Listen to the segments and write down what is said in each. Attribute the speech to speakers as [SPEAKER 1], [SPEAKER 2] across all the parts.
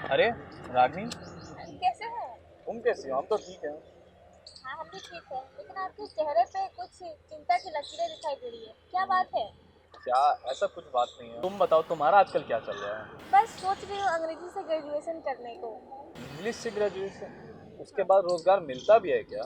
[SPEAKER 1] अरे रागिनी,
[SPEAKER 2] कैसे हो?
[SPEAKER 1] तुम कैसी हो? हम तो ठीक है।
[SPEAKER 2] हाँ, हम भी ठीक है, लेकिन आपके चेहरे पे कुछ चिंता की लकीरें दिखाई दे रही है। क्या बात है?
[SPEAKER 1] क्या? ऐसा कुछ बात नहीं है। तुम बताओ, तुम्हारा आजकल क्या चल रहा है?
[SPEAKER 2] बस सोच रही हूँ अंग्रेजी से ग्रेजुएशन करने को।
[SPEAKER 1] इंग्लिश से ग्रेजुएशन? उसके
[SPEAKER 2] हाँ,
[SPEAKER 1] बाद रोजगार मिलता भी है क्या?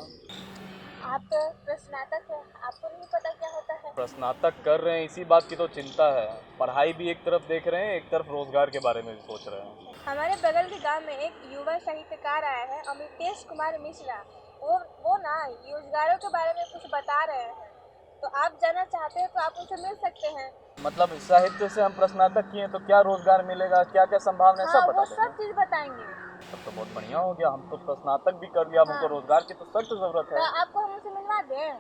[SPEAKER 2] आप तो स्नातक है, आपको नहीं पता क्या होता है?
[SPEAKER 1] स्नातक कर रहे हैं, इसी बात की तो चिंता है। पढ़ाई भी एक तरफ देख रहे हैं, एक तरफ रोजगार के बारे में भी सोच रहे हैं।
[SPEAKER 2] हमारे बगल के गांव में एक युवा साहित्यकार आया है, अमितेश कुमार मिश्रा। वो ना रोजगारों के बारे में कुछ बता रहे हैं। तो आप जानना चाहते हैं तो आप उनसे मिल सकते हैं।
[SPEAKER 1] मतलब साहित्य से हम स्नातक किए तो क्या रोजगार मिलेगा, क्या क्या संभावना है,
[SPEAKER 2] हाँ,
[SPEAKER 1] सब
[SPEAKER 2] वो
[SPEAKER 1] बता
[SPEAKER 2] सब
[SPEAKER 1] देंगे।
[SPEAKER 2] चीज़ बताएंगे।
[SPEAKER 1] तब तो बहुत बढ़िया हो गया। हम तो स्नातक भी कर लिया, अब हमको
[SPEAKER 2] हाँ,
[SPEAKER 1] रोजगार की तो सख्त जरूरत
[SPEAKER 2] तो
[SPEAKER 1] है।
[SPEAKER 2] आपको हम उनसे मिलवा दें?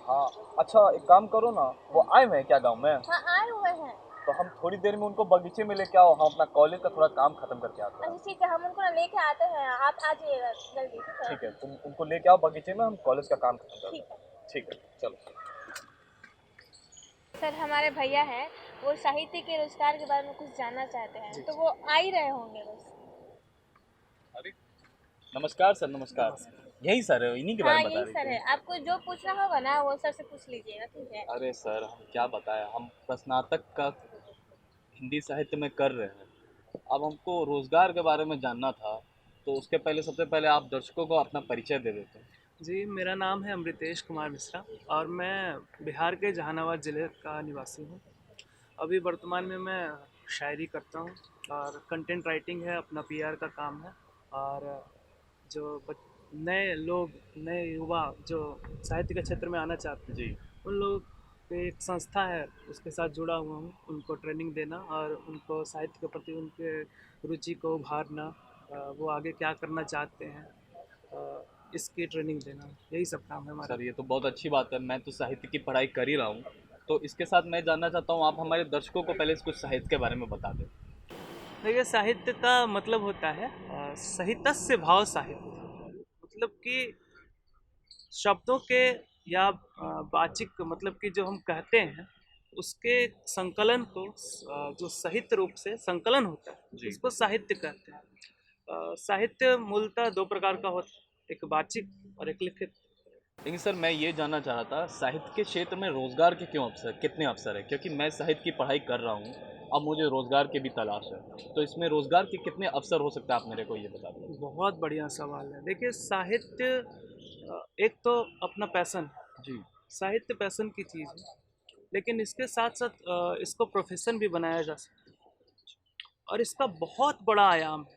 [SPEAKER 1] हाँ। अच्छा, एक काम करो ना, वो आए हुए हैं क्या गाँव में?
[SPEAKER 2] हाँ, आए हुए हैं।
[SPEAKER 1] तो हम थोड़ी देर में उनको बगीचे में लेके आओ, हम अपना कॉलेज का थोड़ा काम खत्म करके आते
[SPEAKER 2] अच्छा
[SPEAKER 1] हैं।
[SPEAKER 2] ठीक है, हम उनको ना लेके आते हैं, आप आ जाइएगा जल्दी, ठीक है?
[SPEAKER 1] ठीक है, तुम उनको लेके आओ बगीचे में, हम कॉलेज का काम खत्म करते
[SPEAKER 2] ठीक है।
[SPEAKER 1] हैं। ठीक है, चलो।
[SPEAKER 2] सर, हमारे भैया हैं, वो साहित्य के रोजगार के बारे में कुछ जानना चाहते हैं,
[SPEAKER 1] जी
[SPEAKER 2] तो
[SPEAKER 1] जी।
[SPEAKER 2] वो आ ही रहे होंगे बस।
[SPEAKER 1] अरे, नमस्कार सर, नमस्कार। यही सर है, इन्हीं के बारे
[SPEAKER 2] हाँ,
[SPEAKER 1] में बता
[SPEAKER 2] यही
[SPEAKER 1] रही
[SPEAKER 2] सर
[SPEAKER 1] थी।
[SPEAKER 2] है, आपको जो पूछना होगा ना वो सर से पूछ लीजिएगा, ठीक है?
[SPEAKER 1] अरे सर, हम क्या बताएं, हम स्नातक का हिंदी साहित्य में कर रहे हैं। अब हमको रोजगार के बारे में जानना था, तो उसके पहले सबसे पहले आप दर्शकों को अपना परिचय दे देते हैं।
[SPEAKER 3] जी, मेरा नाम है अमृतेश कुमार मिश्रा और मैं बिहार के जहानाबाद ज़िले का निवासी हूँ। अभी वर्तमान में मैं शायरी करता हूँ और कंटेंट राइटिंग है, अपना पीआर का काम है। और जो नए लोग, नए युवा जो साहित्य के क्षेत्र में आना चाहते हैं,
[SPEAKER 1] जी।
[SPEAKER 3] उन लोग पे एक संस्था है, उसके साथ जुड़ा हुआ हूँ। उनको ट्रेनिंग देना और उनको साहित्य के प्रति उनके रुचि को उभारना, वो आगे क्या करना चाहते हैं, इसकी ट्रेनिंग देना, यही सब काम है हमारा।
[SPEAKER 1] सर, ये तो बहुत अच्छी बात है। मैं तो साहित्य की पढ़ाई कर ही रहा हूँ, तो इसके साथ मैं जानना चाहता हूँ, आप हमारे दर्शकों को पहले कुछ साहित्य के बारे में बता दें।
[SPEAKER 3] देखिए, साहित्य का मतलब होता है साहित्यस्य भाव साहित्य। मतलब कि शब्दों के या वाचिक, मतलब कि जो हम कहते हैं उसके संकलन को, जो साहित्य रूप से संकलन होता है
[SPEAKER 1] जी।
[SPEAKER 3] उसको साहित्य कहते हैं। साहित्य मूलतः दो प्रकार का होता है, एक वाचिक और एक लिखित।
[SPEAKER 1] लेकिन सर, मैं ये जानना चाह रहा था, साहित्य के क्षेत्र में रोजगार के क्यों अवसर, कितने अवसर है? क्योंकि मैं साहित्य की पढ़ाई कर रहा हूँ, अब मुझे रोजगार की भी तलाश है। तो इसमें रोजगार के कितने अवसर हो सकते हैं, आप मेरे को ये बता दें।
[SPEAKER 3] बहुत बढ़िया सवाल है। देखिए, साहित्य एक तो अपना पैसन है।
[SPEAKER 1] जी।
[SPEAKER 3] साहित्य पैसन की चीज़ है, लेकिन इसके साथ साथ इसको प्रोफेशन भी बनाया जा सकता है और इसका बहुत बड़ा आयाम है।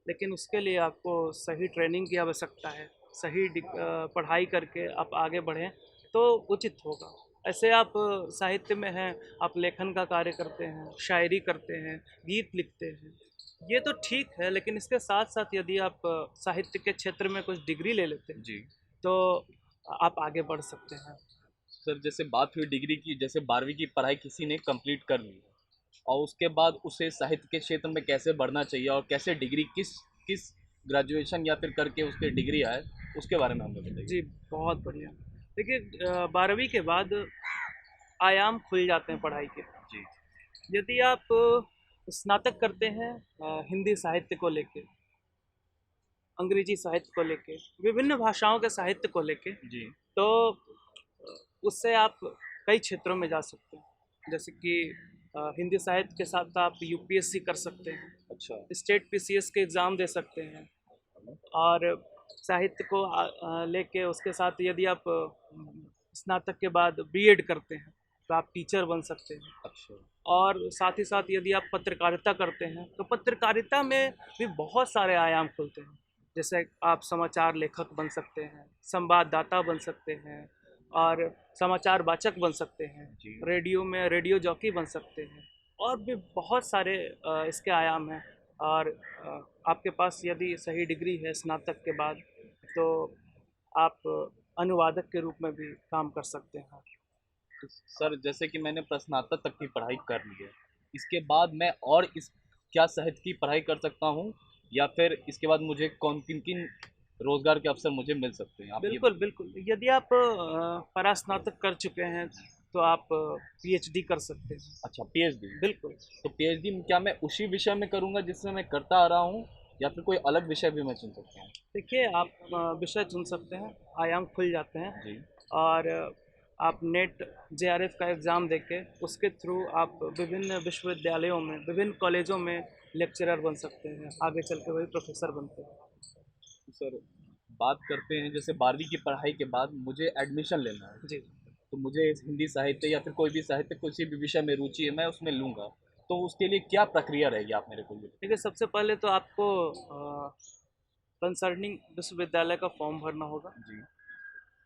[SPEAKER 3] लेकिन उसके लिए आपको सही ट्रेनिंग की आवश्यकता है। सही पढ़ाई करके आप आगे बढ़ें तो उचित होगा। ऐसे आप साहित्य में हैं, आप लेखन का कार्य करते हैं, शायरी करते हैं, गीत लिखते हैं, ये तो ठीक है। लेकिन इसके साथ साथ यदि आप साहित्य के क्षेत्र में कुछ डिग्री ले लेते हैं
[SPEAKER 1] जी।
[SPEAKER 3] तो आप आगे बढ़ सकते हैं।
[SPEAKER 1] सर, जैसे बात हुई डिग्री की, जैसे 12वीं की पढ़ाई किसी ने कंप्लीट कर ली और उसके बाद उसे साहित्य के क्षेत्र में कैसे बढ़ना चाहिए और कैसे डिग्री किस किस ग्रेजुएशन या फिर करके उसके डिग्री आए, उसके बारे में हमें बताइए।
[SPEAKER 3] जी, बहुत बढ़िया। देखिए, 12वीं के बाद आयाम खुल जाते हैं पढ़ाई के।
[SPEAKER 1] जी।
[SPEAKER 3] यदि आप स्नातक करते हैं हिंदी साहित्य को लेके, अंग्रेजी साहित्य को लेके, विभिन्न भाषाओं के साहित्य को लेके,
[SPEAKER 1] जी।
[SPEAKER 3] तो उससे आप कई क्षेत्रों में जा सकते हैं। जैसे कि हिंदी साहित्य के साथ आप यूपीएससी कर सकते हैं,
[SPEAKER 1] अच्छा।
[SPEAKER 3] स्टेट पीसीएस के एग्ज़ाम दे सकते हैं। और साहित्य को लेके उसके साथ यदि आप स्नातक के बाद बीएड करते हैं तो आप टीचर बन सकते हैं।
[SPEAKER 1] अच्छा।
[SPEAKER 3] और साथ ही साथ यदि आप पत्रकारिता करते हैं तो पत्रकारिता में भी बहुत सारे आयाम खुलते हैं। जैसे आप समाचार लेखक बन सकते हैं, संवाददाता बन सकते हैं और समाचार वाचक बन सकते हैं,
[SPEAKER 1] जी।
[SPEAKER 3] रेडियो में रेडियो जॉकी बन सकते हैं। और भी बहुत सारे इसके आयाम हैं। और आपके पास यदि सही डिग्री है स्नातक के बाद तो आप अनुवादक के रूप में भी काम कर सकते हैं।
[SPEAKER 1] तो सर, जैसे कि मैंने स्नातक तक की पढ़ाई कर ली है, इसके बाद मैं और इस क्या साहित्य की पढ़ाई कर सकता हूँ, या फिर इसके बाद मुझे कौन किन किन रोजगार के अवसर मुझे मिल सकते हैं, आप ये
[SPEAKER 3] बिल्कुल,
[SPEAKER 1] बताइए।
[SPEAKER 3] बिल्कुल। यदि आप परास्नातक कर चुके हैं तो आप पीएचडी कर सकते हैं।
[SPEAKER 1] अच्छा, पीएचडी।
[SPEAKER 3] बिल्कुल।
[SPEAKER 1] तो पीएचडी में क्या मैं उसी विषय में करूँगा जिसमें मैं करता आ रहा हूँ, या फिर कोई अलग विषय भी मैं चुन सकता हूँ?
[SPEAKER 3] देखिए, आप विषय चुन सकते हैं, आयाम खुल जाते हैं।
[SPEAKER 1] जी।
[SPEAKER 3] और आप नेट जेआरएफ का एग्ज़ाम देके उसके थ्रू आप विभिन्न विश्वविद्यालयों में, विभिन्न कॉलेजों में लेक्चरर बन सकते हैं, आगे चल के वही प्रोफेसर बनते हैं।
[SPEAKER 1] तो सर, बात करते हैं जैसे 12वीं की पढ़ाई के बाद मुझे एडमिशन लेना है,
[SPEAKER 3] जी।
[SPEAKER 1] तो मुझे हिंदी साहित्य या फिर कोई भी साहित्य, किसी भी विषय में रुचि है, मैं उसमें लूँगा। तो उसके लिए क्या प्रक्रिया रहेगी, आप मेरे को ये
[SPEAKER 3] देखिए, सबसे पहले तो आपको कंसर्निंग विश्वविद्यालय का फॉर्म भरना होगा।
[SPEAKER 1] जी।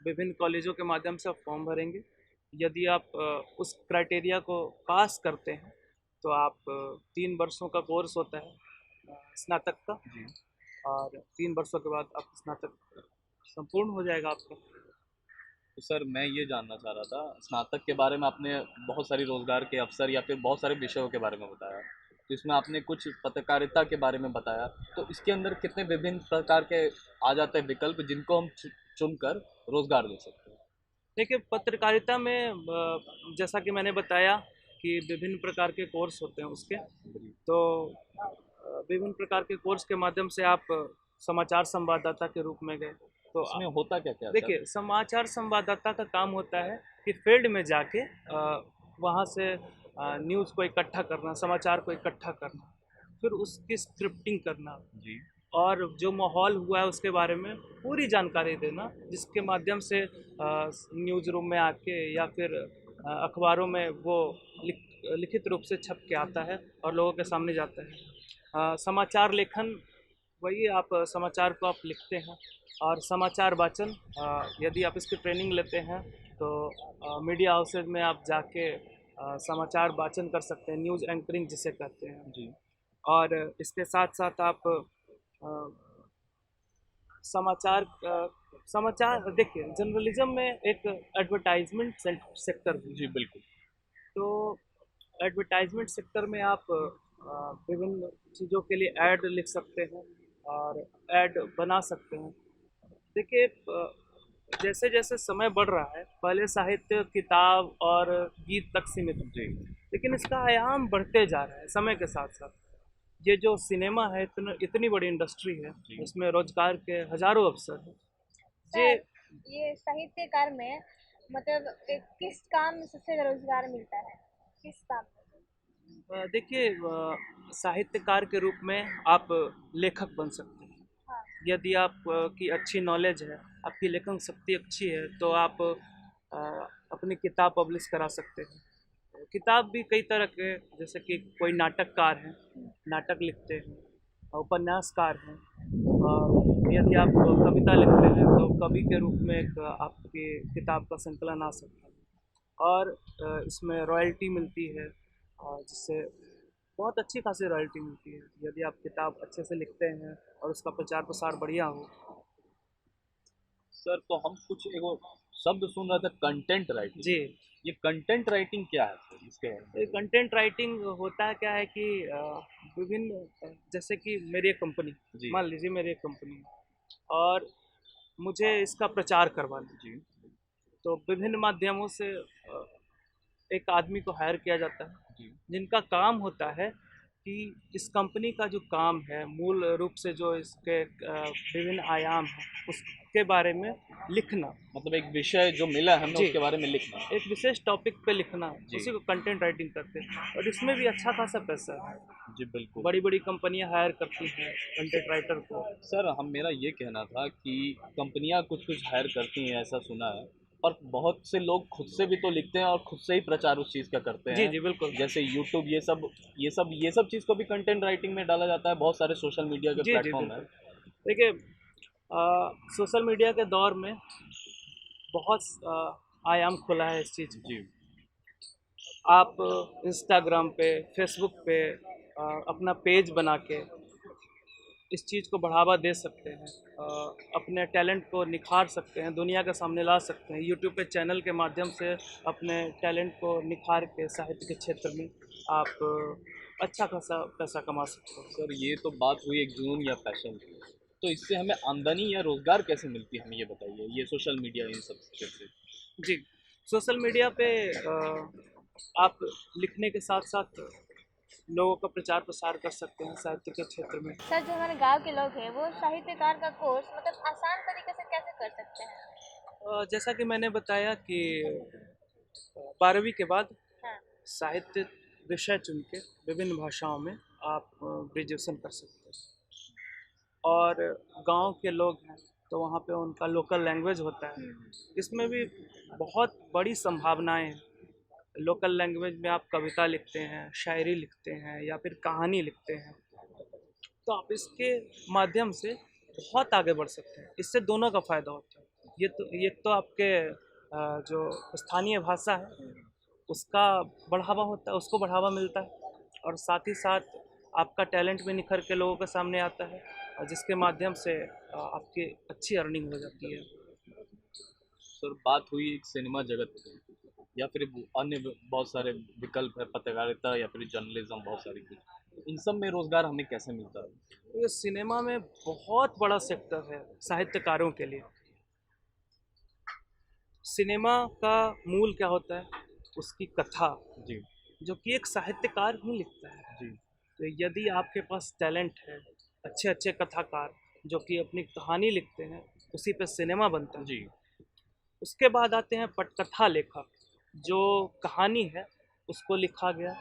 [SPEAKER 3] विभिन्न कॉलेजों के माध्यम से आप फॉर्म भरेंगे। यदि आप उस क्राइटेरिया को पास करते हैं तो आप 3 वर्षों का कोर्स होता है स्नातक का,
[SPEAKER 1] जी।
[SPEAKER 3] और 3 वर्षों के बाद आप स्नातक संपूर्ण हो जाएगा आपका।
[SPEAKER 1] तो सर, मैं ये जानना चाह रहा था, स्नातक के बारे में आपने बहुत सारी रोज़गार के अवसर या फिर बहुत सारे विषयों के बारे में बताया। तो इसमें आपने कुछ पत्रकारिता के बारे में बताया, तो इसके अंदर कितने विभिन्न प्रकार के आ जाते हैं विकल्प जिनको हम चुनकर रोज़गार ले सकते हैं?
[SPEAKER 3] देखिए, पत्रकारिता में जैसा कि मैंने बताया कि विभिन्न प्रकार के कोर्स होते हैं उसके।
[SPEAKER 1] जी।
[SPEAKER 3] तो विभिन्न प्रकार के कोर्स के माध्यम से आप समाचार संवाददाता के रूप में गए। तो
[SPEAKER 1] इसमें होता क्या-क्या है सर?
[SPEAKER 3] देखिए, समाचार संवाददाता का काम होता है कि फील्ड में जाके वहाँ से न्यूज़ को इकट्ठा करना, समाचार को इकट्ठा करना, फिर उसकी स्क्रिप्टिंग करना,
[SPEAKER 1] जी।
[SPEAKER 3] और जो माहौल हुआ है उसके बारे में पूरी जानकारी देना, जिसके माध्यम से न्यूज़ रूम में आके या फिर अखबारों में वो लिखित रूप से छप के आता है और लोगों के सामने जाता है। समाचार लेखन, वही आप समाचार को आप लिखते हैं। और समाचार वाचन, यदि आप इसकी ट्रेनिंग लेते हैं तो मीडिया हाउसेज में आप जाके समाचार वाचन कर सकते हैं, न्यूज़ एंकरिंग जिसे कहते हैं।
[SPEAKER 1] जी।
[SPEAKER 3] और इसके साथ साथ आप अ, समाचार समाचार देखिए, जर्नलिज्म में एक एडवर्टाइजमेंट सेक्टर भी
[SPEAKER 1] जी,
[SPEAKER 3] है।
[SPEAKER 1] बिल्कुल।
[SPEAKER 3] तो एडवर्टाइजमेंट सेक्टर में आप विभिन्न चीज़ों के लिए ऐड लिख सकते हैं और ऐड बना सकते हैं। देखिए, जैसे जैसे समय बढ़ रहा है, पहले साहित्य, किताब और गीत तक सीमित था,
[SPEAKER 1] जी।
[SPEAKER 3] लेकिन इसका आयाम बढ़ते जा रहा है समय के साथ साथ। ये जो सिनेमा है, इतनी बड़ी इंडस्ट्री है,
[SPEAKER 1] जी।
[SPEAKER 3] इसमें रोजगार के हजारों अवसर हैं। ये
[SPEAKER 2] सर, ये साहित्यकार में मतलब किस काम में सबसे ज़्यादा रोजगार मिलता है? किस काम में?
[SPEAKER 3] देखिए, साहित्यकार के रूप में आप लेखक बन सकते हैं।
[SPEAKER 2] हाँ।
[SPEAKER 3] यदि आप की अच्छी नॉलेज है, आपकी लेखन शक्ति अच्छी है, तो आप अपनी किताब पब्लिश करा सकते हैं। किताब भी कई तरह के, जैसे कि कोई नाटककार हैं, नाटक लिखते हैं, उपन्यासकार हैं, और यदि आप कविता लिखते हैं तो कवि के रूप में एक आपकी किताब का संकलन आ सकता है। और इसमें रॉयल्टी मिलती है, और जिससे बहुत अच्छी खासी रॉयल्टी मिलती है यदि आप किताब अच्छे से लिखते हैं और उसका प्रचार प्रसार बढ़िया हो।
[SPEAKER 1] सर, तो हम कुछ एगो शब्द सुन रहे थे, कंटेंट राइटिंग।
[SPEAKER 3] जी।
[SPEAKER 1] ये कंटेंट राइटिंग क्या है सर? इसके बारे में?
[SPEAKER 3] ये कंटेंट राइटिंग होता है क्या है कि विभिन्न जैसे कि मेरी एक कंपनी,
[SPEAKER 1] जी।
[SPEAKER 3] मान लीजिए मेरी एक कंपनी है और मुझे इसका प्रचार करवाना है,
[SPEAKER 1] जी।
[SPEAKER 3] तो विभिन्न माध्यमों से एक आदमी को हायर किया जाता है,
[SPEAKER 1] जी।
[SPEAKER 3] जिनका काम होता है कि इस कंपनी का जो काम है, मूल रूप से जो इसके विभिन्न आयाम हैं उसके बारे में लिखना।
[SPEAKER 1] मतलब एक विषय जो मिला है हमें,
[SPEAKER 3] जी,
[SPEAKER 1] उसके बारे में लिखना।
[SPEAKER 3] एक विशेष टॉपिक पे लिखना,
[SPEAKER 1] जी।
[SPEAKER 3] उसी को कंटेंट राइटिंग करते हैं, और इसमें भी अच्छा खासा पैसा है।
[SPEAKER 1] जी, बिल्कुल।
[SPEAKER 3] बड़ी बड़ी कंपनियां हायर करती हैं कंटेंट राइटर को।
[SPEAKER 1] सर, हम मेरा ये कहना था कि कंपनियां कुछ कुछ हायर करती हैं, ऐसा सुना है, पर बहुत से लोग खुद से भी तो लिखते हैं और खुद से ही प्रचार उस चीज़ का करते
[SPEAKER 3] जी
[SPEAKER 1] हैं।
[SPEAKER 3] जी, बिल्कुल।
[SPEAKER 1] जैसे यूट्यूब, ये सब चीज़ को भी कंटेंट राइटिंग में डाला जाता है, बहुत सारे सोशल मीडिया के
[SPEAKER 3] जी जी,
[SPEAKER 1] प्लेटफॉर्म हैं।
[SPEAKER 3] बिल्कुल। देखिए, सोशल मीडिया के दौर में बहुत आयाम खुला है इस चीज़ का।
[SPEAKER 1] जी।
[SPEAKER 3] आप इंस्टाग्राम पे, फेसबुक पे अपना पेज बना के इस चीज़ को बढ़ावा दे सकते हैं, अपने टैलेंट को निखार सकते हैं, दुनिया के सामने ला सकते हैं। यूट्यूब पे चैनल के माध्यम से अपने टैलेंट को निखार के साहित्य के क्षेत्र में आप अच्छा खासा पैसा कमा सकते हो।
[SPEAKER 1] सर, ये तो बात हुई एक जुनून या पैशन की। तो इससे हमें आमदनी या रोज़गार कैसे मिलती है, हमें ये बताइए, ये सोशल मीडिया इन सब से?
[SPEAKER 3] जी, सोशल मीडिया पे आप लिखने के साथ साथ लोगों का प्रचार प्रसार कर सकते हैं साहित्य के क्षेत्र में।
[SPEAKER 2] सर, जो हमारे गांव के लोग हैं वो साहित्यकार का कोर्स मतलब आसान तरीके से कैसे कर सकते हैं?
[SPEAKER 3] जैसा कि मैंने बताया कि 12वीं के बाद
[SPEAKER 2] हाँ।
[SPEAKER 3] साहित्य विषय चुन के विभिन्न भाषाओं में आप ग्रेजुएशन कर सकते हैं। और गांव के लोग हैं तो वहाँ पे उनका लोकल लैंग्वेज होता है, इसमें भी बहुत बड़ी संभावनाएं हैं। लोकल लैंग्वेज में आप कविता लिखते हैं, शायरी लिखते हैं या फिर कहानी लिखते हैं, तो आप इसके माध्यम से बहुत आगे बढ़ सकते हैं। इससे दोनों का फ़ायदा होता है। ये तो आपके जो स्थानीय भाषा है उसका बढ़ावा होता है, उसको बढ़ावा मिलता है, और साथ ही साथ आपका टैलेंट भी निखर के लोगों के सामने आता है, और जिसके माध्यम से आपकी अच्छी अर्निंग हो जाती है।
[SPEAKER 1] सर, बात हुई एक सिनेमा जगत की, या फिर अन्य बहुत सारे विकल्प है, पत्रकारिता या फिर जर्नलिज्म, बहुत सारी चीज़, इन सब में रोज़गार हमें कैसे मिलता है?
[SPEAKER 3] तो ये सिनेमा में बहुत बड़ा सेक्टर है साहित्यकारों के लिए। सिनेमा का मूल क्या होता है? उसकी कथा,
[SPEAKER 1] जी
[SPEAKER 3] जो कि एक साहित्यकार ही लिखता है।
[SPEAKER 1] जी
[SPEAKER 3] तो यदि आपके पास टैलेंट है, अच्छे अच्छे कथाकार जो कि अपनी कहानी लिखते हैं, उसी पे सिनेमा बनता है।
[SPEAKER 1] जी
[SPEAKER 3] उसके बाद आते हैं पटकथा लेखक, जो कहानी है उसको लिखा गया,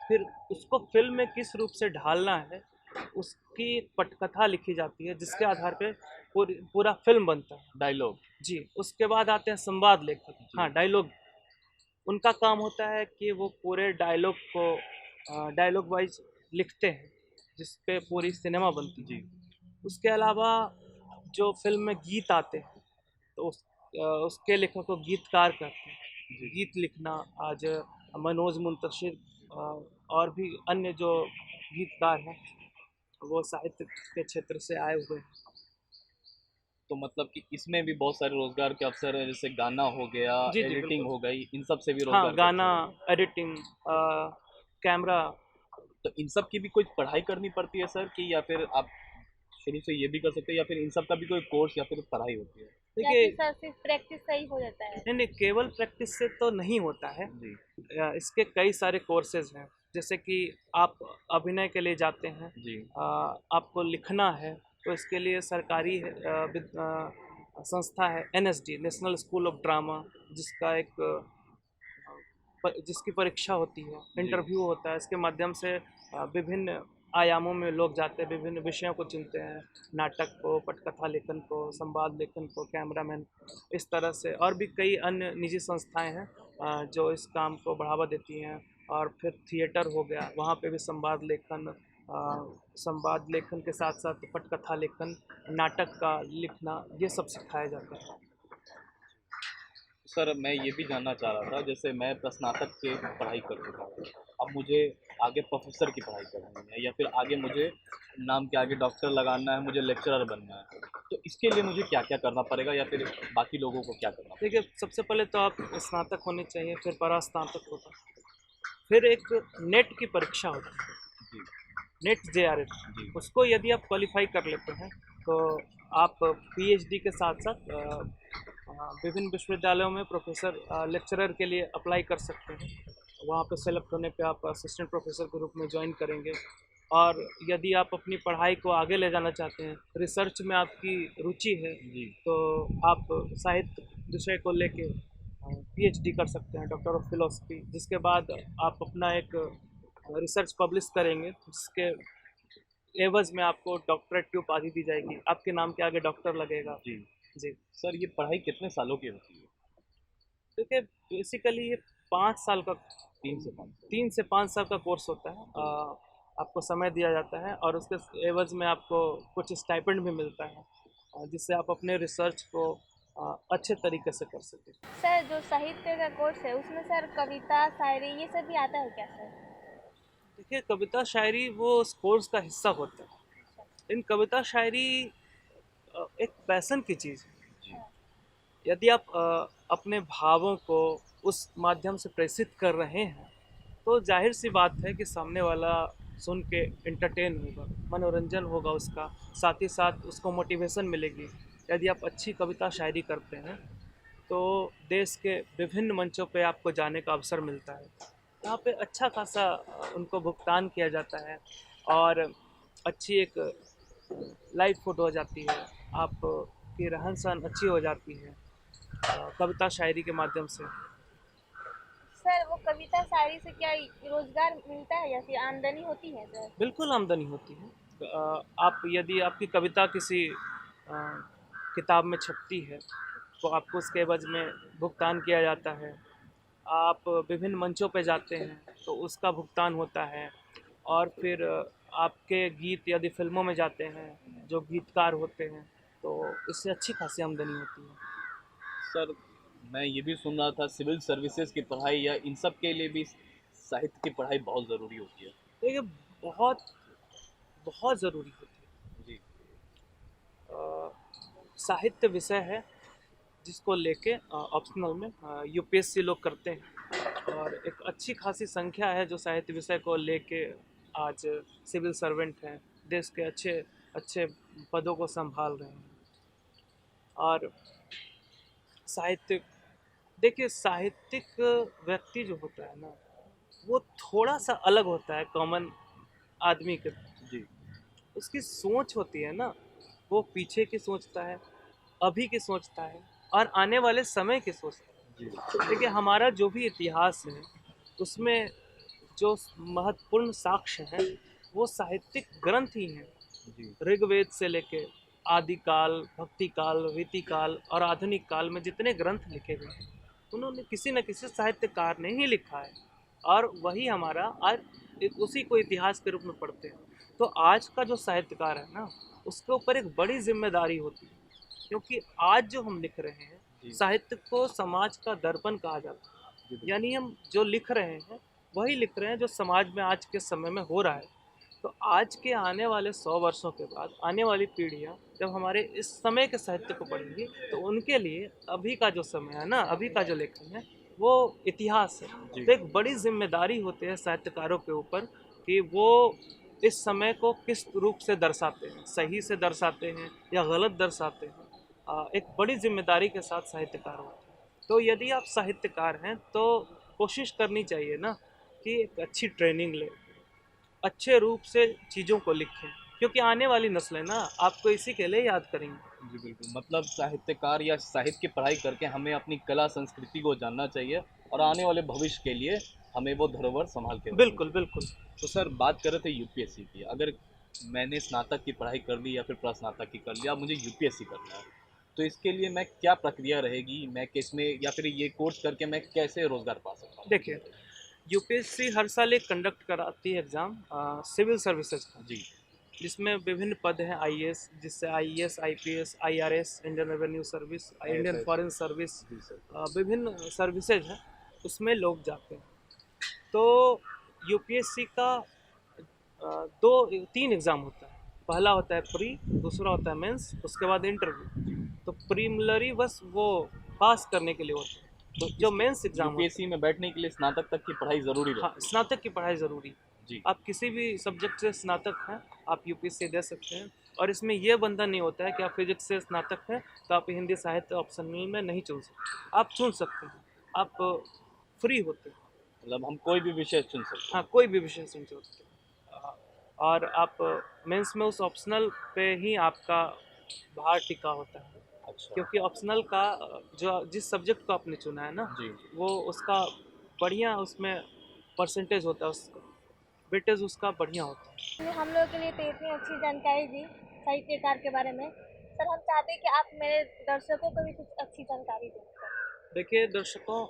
[SPEAKER 3] फिर उसको फिल्म में किस रूप से ढालना है उसकी एक पटकथा लिखी जाती है, जिसके आधार पे पूरा फिल्म बनता है।
[SPEAKER 1] डायलॉग।
[SPEAKER 3] जी, उसके बाद आते हैं संवाद लेखक, हाँ डायलॉग। उनका काम होता है कि वो पूरे डायलॉग को डायलॉग वाइज लिखते हैं, जिस पे पूरी सिनेमा बनती है।
[SPEAKER 1] जी
[SPEAKER 3] उसके अलावा जो फिल्म में गीत आते हैं तो उसके लेखक को गीतकार कहते हैं।
[SPEAKER 1] जी
[SPEAKER 3] गीत लिखना आज मनोज मुंतशिर और भी अन्य जो गीतकार हैं वो साहित्य के क्षेत्र से आए हुए हैं।
[SPEAKER 1] तो मतलब कि इसमें भी बहुत सारे रोज़गार के अवसर हैं, जैसे गाना हो गया,
[SPEAKER 3] जी जी
[SPEAKER 1] एडिटिंग
[SPEAKER 3] बिल्कुल।
[SPEAKER 1] हो गई, इन सब से भी
[SPEAKER 3] हाँ,
[SPEAKER 1] रोज़गार के
[SPEAKER 3] गाना,
[SPEAKER 1] अवसर हैं।
[SPEAKER 3] Editing, camera.
[SPEAKER 1] तो इन सब की भी कोई पढ़ाई करनी पड़ती है सर, कि या फिर आप शुरू से ये भी कर सकते हैं, या फिर इन सब का भी कोई कोर्स या फिर पढ़ाई होती है?
[SPEAKER 2] या
[SPEAKER 3] देखिए,
[SPEAKER 2] फिर सर सिर्फ प्रैक्टिस से ही हो जाता है?
[SPEAKER 3] नहीं नहीं, केवल प्रैक्टिस से तो नहीं होता है।
[SPEAKER 1] जी
[SPEAKER 3] इसके कई सारे कोर्सेज हैं, जैसे कि आप अभिनय के लिए जाते हैं,
[SPEAKER 1] जी
[SPEAKER 3] आपको लिखना है तो इसके लिए सरकारी संस्था है NSD, national school of drama, जिसका एक जिसकी परीक्षा होती है,
[SPEAKER 1] जी
[SPEAKER 3] इंटरव्यू होता है। इसके माध्यम से विभिन्न आयामों में लोग जाते हैं, विभिन्न विषयों को चुनते हैं, नाटक को, पटकथा लेखन को, संवाद लेखन को, कैमरामैन, इस तरह से और भी कई अन्य निजी संस्थाएं हैं जो इस काम को बढ़ावा देती हैं। और फिर थिएटर हो गया, वहाँ पे भी संवाद लेखन के साथ साथ पटकथा लेखन, नाटक का लिखना, ये सब सिखाया जाता है।
[SPEAKER 1] सर, मैं ये भी जानना चाह रहा था, जैसे मैं स्नातक की पढ़ाई कर चुका हूँ, अब मुझे आगे प्रोफेसर की पढ़ाई करनी है, या फिर आगे मुझे नाम के आगे डॉक्टर लगाना है, मुझे लेक्चरर बनना है, तो इसके लिए मुझे क्या क्या करना पड़ेगा, या फिर बाकी लोगों को क्या करना
[SPEAKER 3] देखिए, सबसे पहले तो आप स्नातक होने चाहिए, फिर परास्नातक होगा, फिर एक नेट की परीक्षा होती है,
[SPEAKER 1] पड़ेगा?
[SPEAKER 3] Net JRF।
[SPEAKER 1] जी
[SPEAKER 3] उसको यदि आप क्वालिफाई कर लेते हैं तो आप PhD के साथ साथ विभिन्न विश्वविद्यालयों में प्रोफेसर लेक्चरर के लिए अप्लाई कर सकते हैं। वहाँ पे सेलेक्ट होने पे आप असिस्टेंट प्रोफेसर के रूप में ज्वाइन करेंगे। और यदि आप अपनी पढ़ाई को आगे ले जाना चाहते हैं, रिसर्च में आपकी रुचि है,
[SPEAKER 1] जी
[SPEAKER 3] तो आप साहित्य विषय को लेके PhD कर सकते हैं, डॉक्टर ऑफ फिलोसफी, जिसके बाद आप अपना एक रिसर्च पब्लिश करेंगे, जिसके एवज में आपको डॉक्टरेट की उपाधि दी जाएगी, आपके नाम के आगे डॉक्टर लगेगा।
[SPEAKER 1] जी
[SPEAKER 3] जी,
[SPEAKER 1] सर, ये पढ़ाई कितने सालों की होती है?
[SPEAKER 3] देखिए, बेसिकली ये 5 साल का
[SPEAKER 1] 3 से 5
[SPEAKER 3] 3 से 5 साल का कोर्स होता है। आपको समय दिया जाता है और उसके एवज में आपको कुछ स्टाइपेंड भी मिलता है, जिससे आप अपने रिसर्च को अच्छे तरीके से कर सकें।
[SPEAKER 2] सर, जो साहित्य का कोर्स है उसमें सर कविता, शायरी ये सब भी आता है क्या सर?
[SPEAKER 3] देखिए, कविता शायरी वो उस कोर्स का हिस्सा होता है। इन कविता शायरी एक पैशन की चीज़ है।
[SPEAKER 1] जी
[SPEAKER 3] यदि आप अपने भावों को उस माध्यम से प्रेषित कर रहे हैं तो जाहिर सी बात है कि सामने वाला सुन के इंटरटेन होगा, मनोरंजन होगा उसका, साथ ही साथ उसको मोटिवेशन मिलेगी। यदि आप अच्छी कविता शायरी करते हैं तो देश के विभिन्न मंचों पे आपको जाने का अवसर मिलता है। यहाँ पे अच्छा खासा उनको भुगतान किया जाता है और अच्छी एक लाइव फोटो हो जाती है, आपकी रहन सहन अच्छी हो जाती है कविता शायरी के माध्यम से।
[SPEAKER 2] सर वो कविता शायरी से क्या रोजगार मिलता है या फिर आमदनी होती है सर?
[SPEAKER 3] बिल्कुल आमदनी होती है। आप यदि आपकी कविता किसी किताब में छपती है तो आपको उसके एवज में भुगतान किया जाता है। आप विभिन्न मंचों पे जाते हैं तो उसका भुगतान होता है और फिर आपके गीत यदि फिल्मों में जाते हैं, जो गीतकार होते हैं, तो इससे अच्छी खासी आमदनी होती है।
[SPEAKER 1] सर मैं ये भी सुन रहा था सिविल सर्विसेज की पढ़ाई या इन सब के लिए भी साहित्य की पढ़ाई बहुत ज़रूरी होती है।
[SPEAKER 3] तो ये बहुत बहुत ज़रूरी होती
[SPEAKER 1] जी।
[SPEAKER 3] है। साहित्य विषय है जिसको लेके ऑप्शनल में यूपीएससी लोग करते हैं और एक अच्छी खासी संख्या है जो साहित्य विषय को लेके आज सिविल सर्वेंट हैं, देश के अच्छे अच्छे पदों को संभाल रहे हैं। और साहित्य, देखिए साहित्यिक व्यक्ति जो होता है ना, वो थोड़ा सा अलग होता है कॉमन आदमी के।
[SPEAKER 1] जी।
[SPEAKER 3] उसकी सोच होती है ना, वो पीछे की सोचता है, अभी की सोचता है और आने वाले समय की सोचता है।
[SPEAKER 1] जी।
[SPEAKER 3] देखिए हमारा जो भी इतिहास है उसमें जो महत्वपूर्ण साक्ष्य हैं वो साहित्यिक ग्रंथ ही हैं।
[SPEAKER 1] जी।
[SPEAKER 3] ऋग्वेद से लेके आदिकाल, भक्ति काल, रीति काल और आधुनिक काल में जितने ग्रंथ लिखे गए हैं उन्होंने किसी न किसी साहित्यकार ने ही लिखा है और वही हमारा आज उसी को इतिहास के रूप में पढ़ते हैं। तो आज का जो साहित्यकार है ना, उसके ऊपर एक बड़ी जिम्मेदारी होती है, क्योंकि आज जो हम लिख रहे हैं साहित्य को समाज का दर्पण कहा जाता है। यानी हम जो लिख रहे हैं वही लिख रहे हैं जो समाज में आज के समय में हो रहा है। तो आज के आने वाले 100 वर्षों के बाद आने वाली पीढ़ियाँ जब हमारे इस समय के साहित्य को पढ़ेंगी तो उनके लिए अभी का जो समय है ना, अभी का जो लेखन है वो इतिहास है। तो एक बड़ी जिम्मेदारी होती है साहित्यकारों के ऊपर कि वो इस समय को किस रूप से दर्शाते हैं, सही से दर्शाते हैं या गलत दर्शाते हैं। एक बड़ी जिम्मेदारी के साथ साहित्यकार होते हैं। तो यदि आप साहित्यकार हैं तो कोशिश करनी चाहिए ना कि एक अच्छी ट्रेनिंग लें, अच्छे रूप से चीज़ों को लिखें, क्योंकि आने वाली नस्लें ना आपको इसी के लिए याद करेंगी।
[SPEAKER 1] जी बिल्कुल, मतलब साहित्यकार या साहित्य की पढ़ाई करके हमें अपनी कला संस्कृति को जानना चाहिए और आने वाले भविष्य के लिए हमें वो धरोहर संभाल के रखनी
[SPEAKER 3] बिल्कुल
[SPEAKER 1] चाहिए।
[SPEAKER 3] बिल्कुल।
[SPEAKER 1] तो सर बात कर रहे थे यूपीएससी की, अगर मैंने स्नातक की पढ़ाई कर ली या फिर प्रस्नातक की कर लिया, अब मुझे यूपीएससी करना है, तो इसके लिए मैं क्या प्रक्रिया रहेगी, मैं किस में या फिर ये कोर्स करके मैं कैसे रोज़गार पा सकता हूँ?
[SPEAKER 3] देखिए यूपीएससी हर साल एक कंडक्ट कराती है एग्ज़ाम सिविल सर्विसेज का,
[SPEAKER 1] जी।
[SPEAKER 3] जिसमें विभिन्न पद हैं आईएएस, जिससे IAS, IPS, IRS, Indian revenue service, Indian
[SPEAKER 1] IFS।
[SPEAKER 3] Foreign service,
[SPEAKER 1] जी सर।
[SPEAKER 3] विभिन्न सर्विसेज हैं, उसमें लोग जाते हैं। तो यूपीएससी का दो तीन एग्ज़ाम होता है। पहला होता है प्री, दूसरा होता है मेंस, उसके बाद इंटरव्यू। तो प्रीलिमिनरी बस वो पास करने के लिए होता है। तो जो मेंस एग्ज़ाम होता है,
[SPEAKER 1] यूपीएससी में बैठने के लिए स्नातक तक की पढ़ाई ज़रूरी
[SPEAKER 3] हाँ
[SPEAKER 1] रहती
[SPEAKER 3] स्नातक की पढ़ाई ज़रूरी है।
[SPEAKER 1] है। जी।
[SPEAKER 3] आप किसी भी सब्जेक्ट से स्नातक हैं आप यूपीएससी दे सकते हैं। और इसमें यह बंधन नहीं होता है कि आप फिजिक्स से स्नातक हैं तो आप हिंदी साहित्य ऑप्शनल में नहीं चुन सकते, आप चुन सकते हैं, आप फ्री होते हैं।
[SPEAKER 1] मतलब हम कोई भी विषय चुन सकते
[SPEAKER 3] हाँ कोई भी विषय चुन सकते हैं। और आप मेंस में उस ऑप्शनल पे ही आपका भार टिका होता है,
[SPEAKER 1] हैं। अच्छा।
[SPEAKER 3] क्योंकि ऑप्शनल का जो जिस सब्जेक्ट को आपने चुना है ना,
[SPEAKER 1] जी।
[SPEAKER 3] वो उसका बढ़िया उसमें परसेंटेज होता है, उसका वेटेज उसका बढ़िया होता है।
[SPEAKER 2] हम लोगों के लिए तो इतनी अच्छी जानकारी दी साहित्यकार के बारे में। सर हम चाहते हैं कि आप मेरे दर्शकों को भी कुछ अच्छी जानकारी दें।
[SPEAKER 3] देखिए दर्शकों,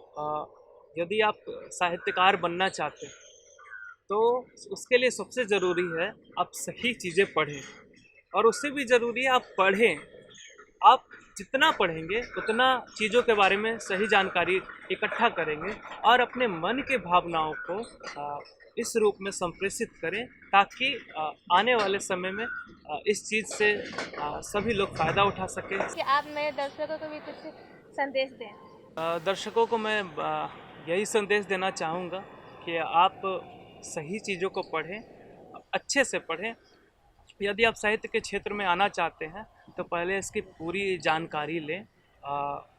[SPEAKER 3] यदि आप साहित्यकार बनना चाहते हैं तो उसके लिए सबसे ज़रूरी है आप सही चीज़ें पढ़ें, और उससे भी ज़रूरी है आप पढ़ें। आप जितना पढ़ेंगे उतना चीज़ों के बारे में सही जानकारी इकट्ठा करेंगे और अपने मन के भावनाओं को इस रूप में संप्रेषित करें ताकि आने वाले समय में इस चीज़ से सभी लोग फ़ायदा उठा सकें।
[SPEAKER 2] कि आप मेरे दर्शकों को भी कुछ संदेश दें।
[SPEAKER 3] दर्शकों को मैं यही संदेश देना चाहूँगा कि आप सही चीज़ों को पढ़ें, अच्छे से पढ़ें। यदि आप साहित्य के क्षेत्र में आना चाहते हैं तो पहले इसकी पूरी जानकारी लें,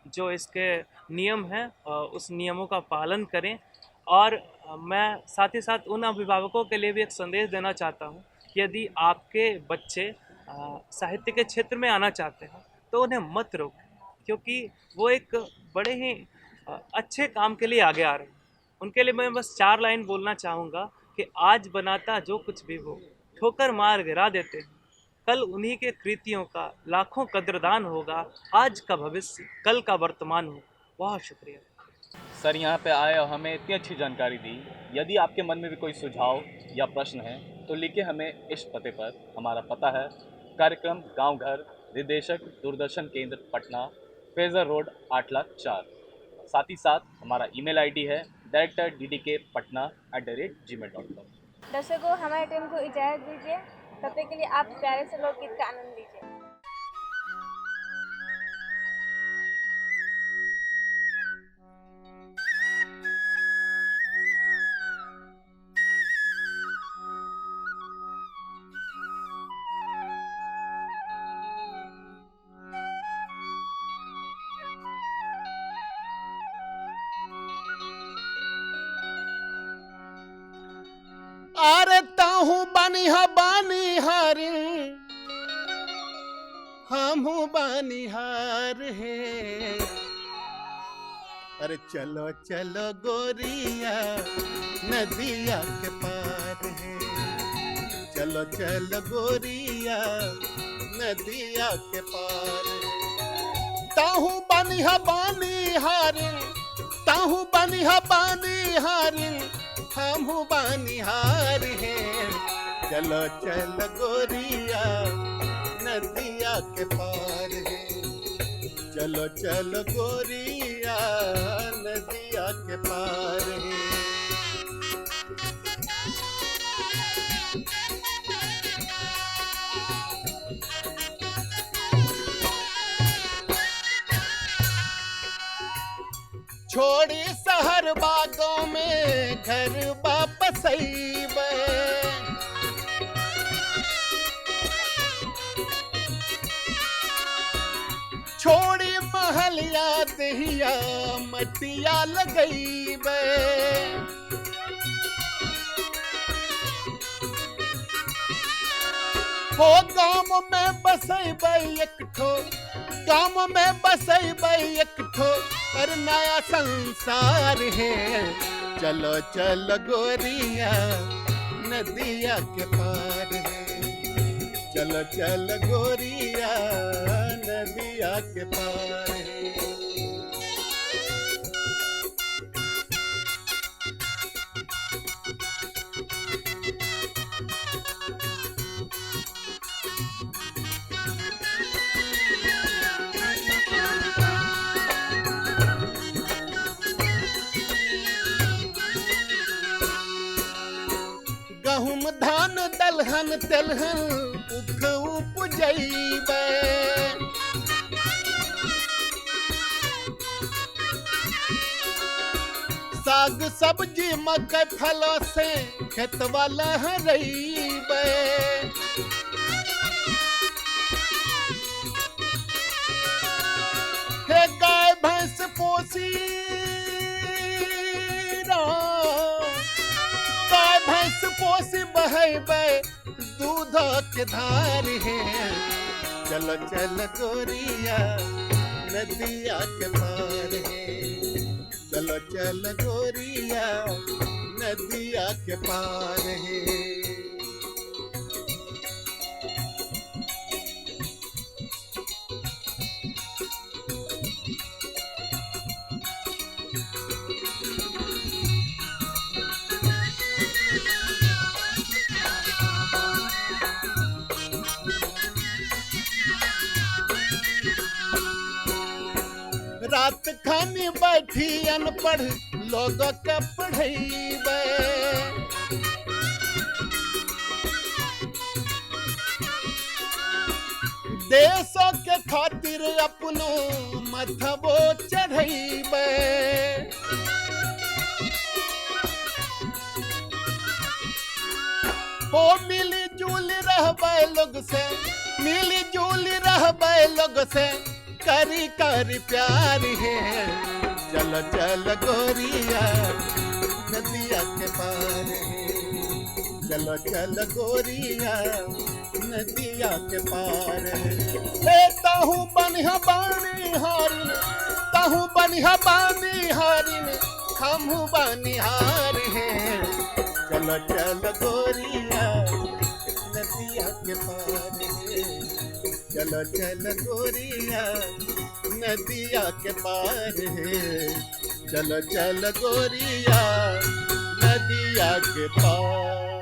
[SPEAKER 3] जो इसके नियम हैं उस नियमों का पालन करें और मैं साथ ही साथ उन अभिभावकों के लिए भी एक संदेश देना चाहता हूँ कि यदि आपके बच्चे साहित्य के क्षेत्र में आना चाहते हैं तो उन्हें मत रोकें, क्योंकि वो एक बड़े ही अच्छे काम के लिए आगे आ रहे हैं। उनके लिए मैं बस 4 लाइन बोलना चाहूँगा कि आज बनाता जो कुछ भी हो, ठोकर मार गिरा देते हैं, कल उन्हीं के कृतियों का लाखों कद्रदान होगा, आज का भविष्य कल का वर्तमान हो। बहुत शुक्रिया
[SPEAKER 1] सर, यहाँ पे आए और हमें इतनी अच्छी जानकारी दी। यदि आपके मन में भी कोई सुझाव या प्रश्न है तो लिखिए हमें इस पते पर। हमारा पता है कार्यक्रम गांव घर, निदेशक दूरदर्शन केंद्र पटना, फेजर रोड 8,04,। साथ ही साथ हमारा ईमेल आईडी है director.ddkpatna@gmail.com।
[SPEAKER 2] दर्शकों, हमारी टीम को इजाज़त दीजिए। तब तक के लिए आप प्यारे से लोकगीत का आनंद लीजिए।
[SPEAKER 4] अरे ताहू बानी हमू बानिहार है। अरे चलो चलो गोरिया नदिया के पार है, चलो चलो गोरिया नदिया के पार है। ताहू बानिहार ताहू बानिहार हमू बानिहार है। चलो चलो गोरिया नदिया के पार है, चलो चलो गोरिया नदिया के पार है। छोड़ी शहर बागों में घर वापस आईबे, छोड़ी महलिया दहिया मटिया लगईबे। हो गाँव में बसैबे एक ठो, गाँव में बसैबे एक ठो और नया संसार है। चलो चलो गोरिया नदिया के पार है, चलो चलो गोरिया नदिया के पार है। गहुम धान दलहन तेलहन उपजैबे, साग सब्जी मकई फलों से खेतवा लहरैबे। हे गाय भैंस पोसी गाय भैंस पोसी बहैबे दूध के धार है। चलो चलो गोरिया नदिया के पार है, चलो चलो गोरिया नदिया के पार है। रात खानी बैठी अनपढ़ लोग के पढ़ैबे, देशों के खातिर अपनो मथबो चढ़ैबे। हो मिली जुली रहबे लोग से, मिली जुली रहबे लोग से, करी करी प्यार है। चलो चल गोरिया नदिया के पार है, चलो चल गोरिया नदिया के पार है। ताहू बनिहा बानी हारिन, ताहू बनिहा बानी हारिन, हमहू बनिहार है। चलो चल गोरिया नदिया के पार है, चलो चल गोरिया नदिया के पार है, चलो चल गोरिया नदिया के पार।